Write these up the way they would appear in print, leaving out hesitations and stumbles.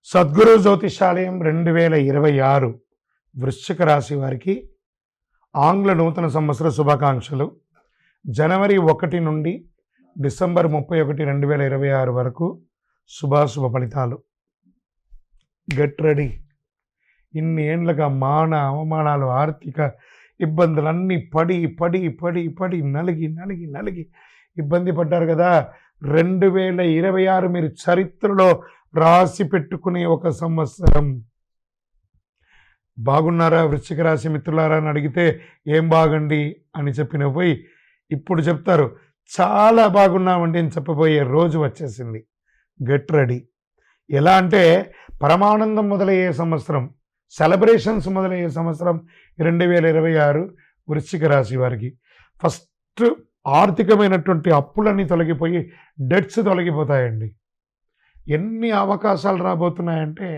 సద్గురు జ్యోతిషాలయం 2026 వృశ్చిక రాశి వారికి ఆంగ్ల నూతన సంవత్సర శుభాకాంక్షలు. జనవరి 1 నుండి డిసెంబర్ 31, 2026 వరకు శుభాశుభ ఫలితాలు. Get ready. ఇన్ని ఏండ్లుగా అవమానాలు, ఆర్థిక ఇబ్బందులన్నీ పడి పడి పడి పడి నలిగి నలిగి నలిగి ఇబ్బంది పడ్డారు కదా. 2026 మీరు చరిత్రలో రాసి పెట్టుకునే ఒక సంవత్సరం. బాగున్నారా వృశ్చిక రాశి మిత్రులారా అని అడిగితే ఏం బాగండి అని చెప్పిన పోయి ఇప్పుడు చెప్తారు చాలా బాగున్నామండి అని చెప్పబోయే రోజు వచ్చేసింది. Get ready. ఎలా అంటే పరమానందం మొదలయ్యే సంవత్సరం, సెలబ్రేషన్స్ మొదలయ్యే సంవత్సరం 2026 వృశ్చిక రాశి వారికి. ఫస్ట్ ఆర్థికమైనటువంటి అప్పులన్నీ తొలగిపోయి డెట్స్ తొలగిపోతాయండి. ఎన్ని అవకాశాలు రాబోతున్నాయంటే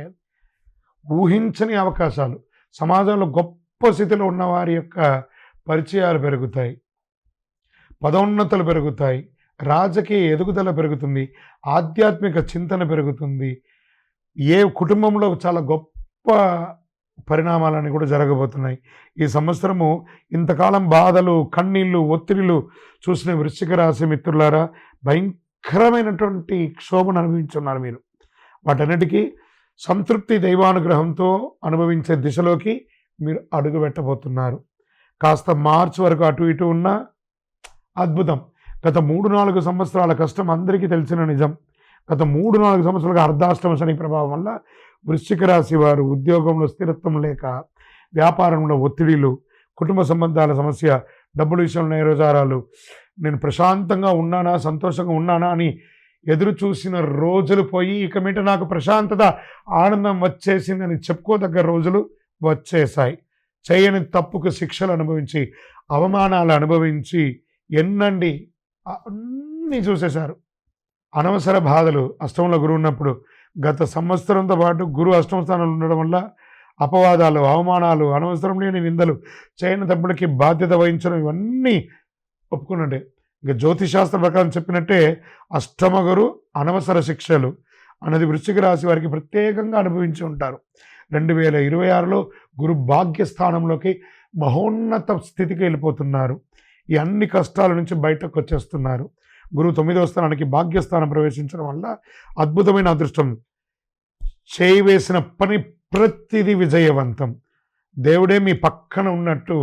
ఊహించని అవకాశాలు. సమాజంలో గొప్ప స్థితిలో ఉన్న వారి యొక్క పరిచయాలు పెరుగుతాయి, పదోన్నతులు పెరుగుతాయి, రాజకీయ ఎదుగుదల పెరుగుతుంది, ఆధ్యాత్మిక చింతన పెరుగుతుంది. ఏ కుటుంబంలో చాలా గొప్ప పరిణామాలన్నీ కూడా జరగబోతున్నాయి. ఈ సంవత్సరము ఇంతకాలం బాధలు, కన్నీళ్ళు, ఒత్తిడిలు చూసిన వృశ్చిక రాశి మిత్రులారా భయంకరమైనటువంటి క్షోభను అనుభవించున్నారు మీరు. వాటన్నిటికీ సంతృప్తి దైవానుగ్రహంతో అనుభవించే దిశలోకి మీరు అడుగు పెట్టబోతున్నారు. కాస్త మార్చి వరకు అటు ఇటు ఉన్న అద్భుతం. గత 3-4 సంవత్సరాల కష్టం అందరికీ తెలిసిన నిజం. గత 3-4 సంవత్సరాలుగా అర్ధాష్టమ శని ప్రభావం వల్ల వృశ్చిక రాశి వారు ఉద్యోగంలో స్థిరత్వం లేక, వ్యాపారంలో ఒత్తిడిలు, కుటుంబ సంబంధాల సమస్య, డబ్బుల విషయంలో నైరోజారాలు, నేను ప్రశాంతంగా ఉన్నానా, సంతోషంగా ఉన్నానా అని ఎదురు చూసిన రోజులు పోయి ఇక మీట నాకు ప్రశాంతత, ఆనందం వచ్చేసిందని చెప్పుకోదగ్గ రోజులు వచ్చేసాయి. చేయని తప్పుకు శిక్షలు అనుభవించి, అవమానాలు అనుభవించి ఎన్నండి అన్నీ చూసేశారు. అనవసర బాధలు. అష్టమంలో గురువు ఉన్నప్పుడు గత సంవత్సరంతో పాటు గురువు అష్టమ స్థానంలో ఉండడం వల్ల అపవాదాలు, అవమానాలు, అనవసరం లేని నిందలు, చేయని తప్పులకి బాధ్యత వహించడం ఇవన్నీ ఒప్పుకున్నట్టే. ఇక జ్యోతిశాస్త్ర ప్రకారం చెప్పినట్టే అష్టమ గురు అనవసర శిక్షలు అన్నది వృశ్చిక రాశి వారికి ప్రత్యేకంగా అనుభవించి ఉంటారు. 2026లో గురు భాగ్యస్థానంలోకి మహోన్నత స్థితికి వెళ్ళిపోతున్నారు. ఈ అన్ని కష్టాల నుంచి బయటకు వచ్చేస్తున్నారు. గురువు 9వ స్థానానికి భాగ్యస్థానం ప్రవేశించడం వల్ల అద్భుతమైన అదృష్టం. చేయవేసిన పని ప్రతిదీ విజయవంతం. దేవుడే మీ పక్కన ఉన్నట్టు,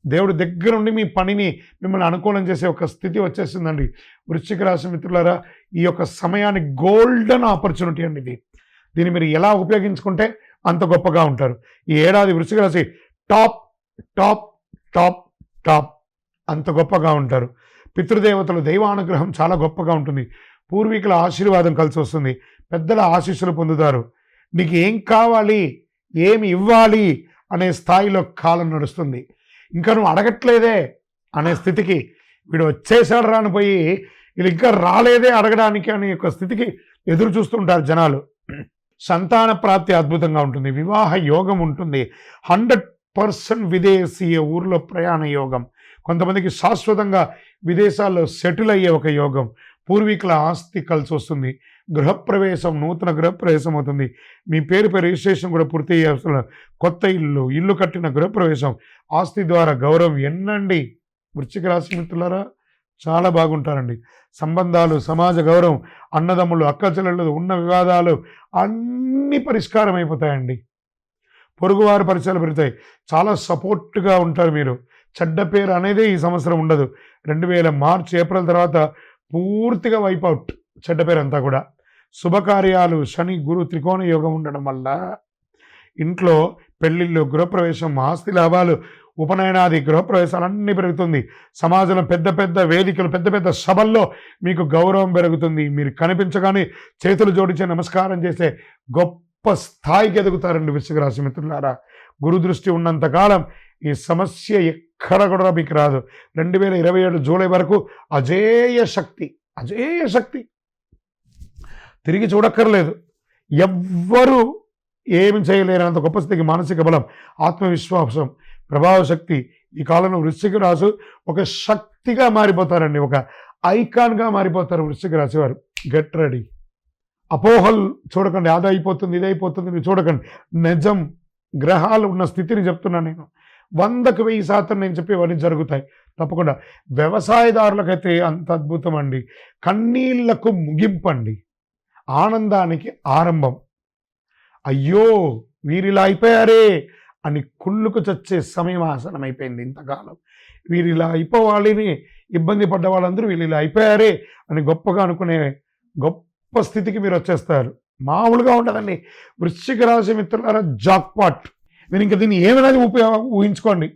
దేవుడి దగ్గర ఉండి మీ పనిని మిమ్మల్ని అనుకూలం చేసే ఒక స్థితి వచ్చేసిందండి. వృశ్చిక రాశి మిత్రులారా ఈ యొక్క సమయాన్ని గోల్డెన్ ఆపర్చునిటీ అండి ఇది. దీన్ని మీరు ఎలా ఉపయోగించుకుంటే అంత గొప్పగా ఉంటారు. ఈ ఏడాది వృశ్చిక రాశి టాప్ టాప్ టాప్ టాప్ అంత గొప్పగా ఉంటారు. పితృదేవతలు దైవానుగ్రహం చాలా గొప్పగా ఉంటుంది. పూర్వీకుల ఆశీర్వాదం కలిసి వస్తుంది. పెద్దల ఆశీస్సులు పొందుతారు. నీకు ఏం కావాలి, ఏమి ఇవ్వాలి అనే స్థాయిలో కాలం నడుస్తుంది. ఇంకా నువ్వు అడగట్లేదే అనే స్థితికి, వీడు వచ్చేసాడు రానిపోయి వీళ్ళు ఇంకా రాలేదే అడగడానికి అనే యొక్క స్థితికి ఎదురు చూస్తుంటారు జనాలు. సంతాన ప్రాప్తి అద్భుతంగా ఉంటుంది. వివాహ యోగం ఉంటుంది. 100% విదేశీయ ఊర్లో ప్రయాణ యోగం. కొంతమందికి శాశ్వతంగా విదేశాల్లో సెటిల్ అయ్యే ఒక యోగం. పూర్వీకుల ఆస్తి కలిసి వస్తుంది. గృహప్రవేశం, నూతన గృహప్రవేశం అవుతుంది. మీ పేరు రిజిస్ట్రేషన్ కూడా పూర్తి అయ్యే కొత్త ఇల్లు కట్టిన గృహప్రవేశం, ఆస్తి ద్వారా గౌరవం ఎన్నండి. వృశ్చిక రాశి మిత్రులారా చాలా బాగుంటారండి. సంబంధాలు, సమాజ గౌరవం, అన్నదమ్ములు, అక్క చెల్లెళ్ళు ఉన్న వివాదాలు అన్నీ పరిష్కారం అయిపోతాయండి. పొరుగువారి పరిచయాలు పెరుగుతాయి. చాలా సపోర్ట్గా ఉంటారు మీరు. చెడ్డ పేరు అనేదే ఈ సంవత్సరం ఉండదు. 2000 మార్చ్, ఏప్రిల్ తర్వాత పూర్తిగా వైపౌట్ చెడ్డ పేరు అంతా కూడా. శుభకార్యాలు, శని గురు త్రికోణ యోగం ఉండడం వల్ల ఇంట్లో పెళ్ళిళ్ళు, గృహప్రవేశం, ఆస్తి లాభాలు, ఉపనయనాది గృహప్రవేశాలన్నీ పెరుగుతుంది. సమాజంలో పెద్ద పెద్ద వేదికలు, పెద్ద పెద్ద సభల్లో మీకు గౌరవం పెరుగుతుంది. మీరు కనిపించగానే చేతులు జోడించే నమస్కారం చేసే గొప్ప స్థాయికి ఎదుగుతారండి వృశ్చిక రాశి మిత్రులారా. గురు దృష్టి ఉన్నంతకాలం ఈ సమస్య ఎక్కడ కూడా మీకు రాదు. 2027 జూలై వరకు అజేయ శక్తి తిరిగి చూడక్కర్లేదు. ఎవ్వరూ ఏమి చేయలేనంత గొప్ప స్థితికి మానసిక బలం, ఆత్మవిశ్వాసం, ప్రభావశక్తి. ఈ కాలంలో వృశ్చిక రాశి ఒక శక్తిగా మారిపోతారండి. ఒక ఐకాన్గా మారిపోతారు వృశ్చిక రాశి వారు. Get ready. అపోహలు చూడకండి, అది అయిపోతుంది ఇది అయిపోతుంది మీరు చూడకండి. నిజం గ్రహాలు ఉన్న స్థితిని చెప్తున్నాను నేను. 100కి 1000% నేను చెప్పేవన్నీ జరుగుతాయి తప్పకుండా. వ్యవసాయదారులకైతే అంత అద్భుతం అండి. కన్నీళ్లకు ముగింపండి, ఆనందానికి ఆరంభం. అయ్యో వీరిలా అయిపోయారే అని కుళ్ళుకు చచ్చే సమయం ఆసనమైపోయింది. ఇంతకాలం వీరిలా అయిపోవాలని ఇబ్బంది పడ్డ వాళ్ళందరూ వీళ్ళు ఇలా అయిపోయారే అని గొప్పగా అనుకునే గొప్ప స్థితికి మీరు వచ్చేస్తారు. మామూలుగా ఉండదండి. వృశ్చిక రాశి మిత్రులారా జాక్పాట్. మీరు ఇంకా దీన్ని ఏమైనా ఊహించుకోండి.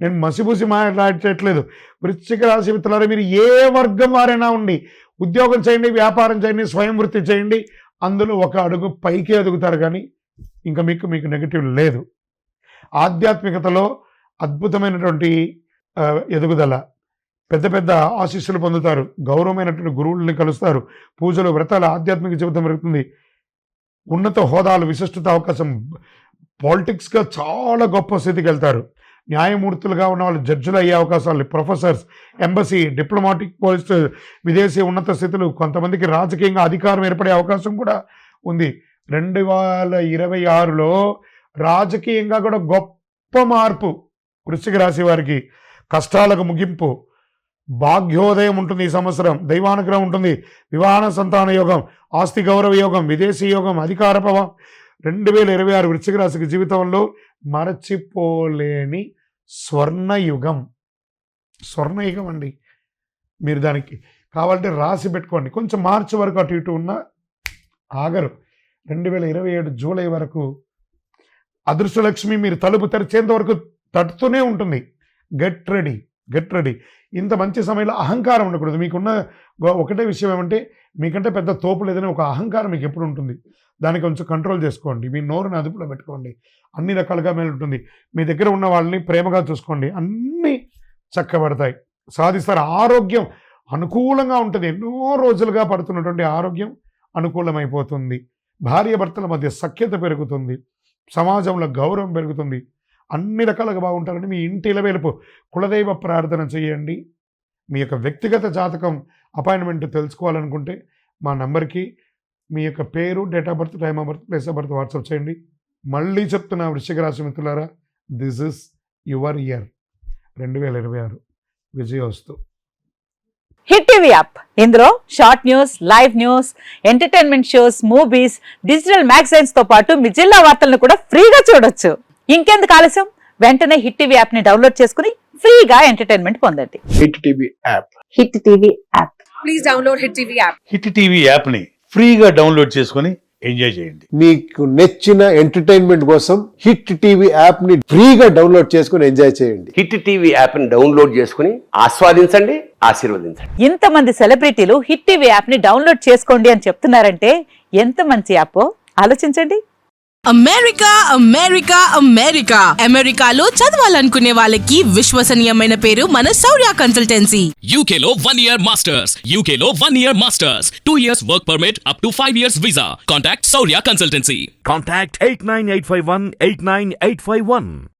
నేను మసిబూసి మాట్లాడట్లేదు. వృశ్చిక రాశి మిత్రులారా, మీరు ఏ వర్గం వారైనా ఉండి ఉద్యోగం చేయండి, వ్యాపారం చేయండి, స్వయం వృత్తి చేయండి, అందులో ఒక అడుగు పైకి ఎదుగుతారు. కానీ ఇంకా మీకు నెగిటివ్ లేదు. ఆధ్యాత్మికతలో అద్భుతమైనటువంటి ఎదుగుదల, పెద్ద పెద్ద ఆశీస్సులు పొందుతారు, గౌరవమైనటువంటి గురువుల్ని కలుస్తారు, పూజలు వ్రతాలు, ఆధ్యాత్మిక జీవితం పెరుగుతుంది, ఉన్నత హోదాలు, విశిష్టత అవకాశం, పాలిటిక్స్గా చాలా గొప్ప స్థితికి వెళ్తారు. న్యాయమూర్తులుగా ఉన్న వాళ్ళు జడ్జిలు అయ్యే అవకాశాలు, ప్రొఫెసర్స్, ఎంబసీ, డిప్లొమాటిక్ పోస్ట్, విదేశీ ఉన్నత స్థితులు, కొంతమందికి రాజకీయంగా అధికారం ఏర్పడే అవకాశం కూడా ఉంది. 2026లో రాజకీయంగా కూడా గొప్ప మార్పు వృశ్చిక రాశి వారికి. కష్టాలకు ముగింపు, భాగ్యోదయం ఉంటుంది ఈ సంవత్సరం, దైవానుగ్రహం ఉంటుంది, వివాహ సంతాన యోగం, ఆస్తి గౌరవ యోగం, విదేశీ యోగం, అధికార ప్రభావం. 2026 వృశ్చిక రాశికి జీవితంలో మరచిపోలేని స్వర్ణయుగం. స్వర్ణయుగం అండి. మీరు దానికి కావాలంటే రాసి పెట్టుకోండి. కొంచెం మార్చి వరకు అటు ఇటు ఉన్న ఆగరు. 2027 జూలై వరకు అదృష్టలక్ష్మి మీరు తలుపు తెరిచేంత వరకు తట్టుతూనే ఉంటుంది. Get ready. ఇంత మంచి సమయంలో అహంకారం ఉండకూడదు. మీకున్న ఒకటే విషయం ఏమంటే, మీకంటే పెద్ద తోపు లేదని ఒక అహంకారం మీకు ఎప్పుడు ఉంటుంది. దాన్ని కొంచెం కంట్రోల్ చేసుకోండి. మీ నోరుని అదుపులో పెట్టుకోండి. అన్ని రకాలుగా మేలు ఉంటుంది. మీ దగ్గర ఉన్న వాళ్ళని ప్రేమగా చూసుకోండి. అన్నీ చక్కబడతాయి, సాధిస్తారు. ఆరోగ్యం అనుకూలంగా ఉంటుంది. ఎన్నో రోజులుగా పడుతున్నటువంటి ఆరోగ్యం అనుకూలమైపోతుంది. భార్యాభర్తల మధ్య సఖ్యత పెరుగుతుంది, సమాజంలో గౌరవం పెరుగుతుంది, అన్ని రకాలుగా బాగుంటారని మీ ఇంటి ఇలవేలుపు కులదైవ ప్రార్థన చేయండి. మీ యొక్క వ్యక్తిగత జాతకం అపాయింట్మెంట్ తెలుసుకోవాలనుకుంటే మా నంబర్కి మీ యొక్క పేరు, date of birth, time of birth, place of birth WhatsApp చేయండి. మళ్ళీ చెప్తున్నా వృశ్చిక రాశి మిత్రులారా, దిస్ ఇస్ యువర్ ఇయర్ 2026. విజయోస్తు. హిట్ టీవీ యాప్, ఇందులో short news, live news, entertainment shows, movies, digital magazines తో పాటు మీ జిల్లా వార్తలను కూడా ఫ్రీగా చూడొచ్చు. ఇంకెందుకు ఆలస్యం, వెంటనే హిట్ టీవీ యాప్ ని డౌన్లోడ్ చేసుకుని ఫ్రీగా ఎంటర్టైన్మెంట్ పొందండి. Hit TV app. Hit TV app. Please download hit TV app. Hit TV app ని ఫ్రీగా డౌన్లోడ్ చేసుకుని ఎంజాయ్ చేయండి. మీకు నచ్చిన ఎంటర్టైన్మెంట్ కోసం హిట్ టీవీ యాప్ ని ఫ్రీగా డౌన్లోడ్ చేసుకుని ఎంజాయ్ చేయండి. హిట్ టీవీ యాప్ ని డౌన్లోడ్ చేసుకుని ఆస్వాదించండి, ఆశీర్వదించండి. ఇంతమంది సెలబ్రిటీలు హిట్ టీవీ యాప్ ని డౌన్లోడ్ చేసుకోండి అని చెప్తున్నారంటే ఎంత మంచి యాప్ ఆలోచించండి. అమెరికాలో చదవాలనుకునే వాళ్ళకి విశ్వసనీయమైన పేరు మన శౌర్య కన్సల్టెన్సీ. UK లో 1 year masters, 2 years work permit up to 5 years visa. Contact Saurya Consultancy. Contact 89851 89851.